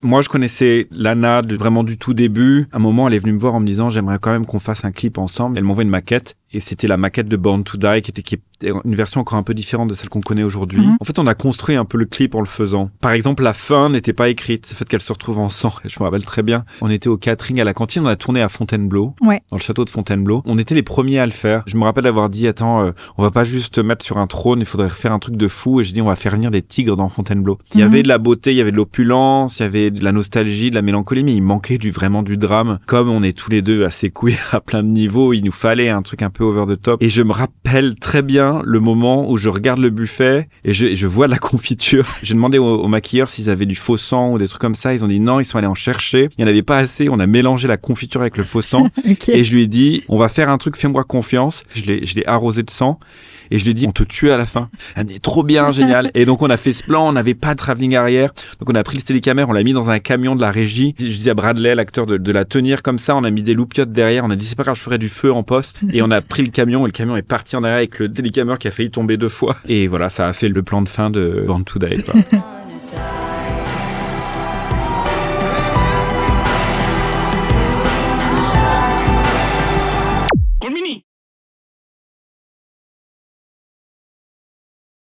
Moi, je connaissais Lana vraiment du tout début. À un moment, elle est venue me voir en me disant, j'aimerais quand même qu'on fasse un clip ensemble. Elle m'envoie une maquette. Et c'était la maquette de Born to Die qui était une version encore un peu différente de celle qu'on connaît aujourd'hui. En fait, on a construit un peu le clip en le faisant. Par exemple, la fin n'était pas écrite. C'est le fait qu'elle se retrouve ensemble. Je me rappelle très bien. On était au catering à la cantine. On a tourné à Fontainebleau. Ouais. Dans le château de Fontainebleau. On était les premiers à le faire. Je me rappelle avoir dit, attends, on va pas juste te mettre sur un trône. Il faudrait faire un truc de fou. Et j'ai dit, on va faire venir des tigres dans Fontainebleau. Il y avait de la beauté, il y avait de l'opulence, il y avait de la nostalgie, de la mélancolie, mais il manquait vraiment du drame. Comme on est tous les deux assez couillés à plein de niveaux, il nous fallait un truc un peu over the top. Et je me rappelle très bien le moment où je regarde le buffet et je vois de la confiture. J'ai demandé aux maquilleurs s'ils avaient du faux sang ou des trucs comme ça. Ils ont dit non, ils sont allés en chercher. Il n'y en avait pas assez. On a mélangé la confiture avec le faux sang. Okay. Et je lui ai dit, on va faire un truc, fais-moi confiance. Je l'ai arrosé de sang. Et je lui ai dit, on te tue à la fin. Elle est trop bien, génial. Et donc, on a fait ce plan, on n'avait pas de travelling arrière. Donc, on a pris le Steadicam, on l'a mis dans un camion de la régie. Je dis à Bradley, l'acteur, de la tenir comme ça. On a mis des loupiottes derrière. On a dit, c'est pas grave, je ferai du feu en poste. Et on a pris le camion et le camion est parti en arrière avec le Steadicam qui a failli tomber 2 fois. Et voilà, ça a fait le plan de fin de Born to Die, quoi.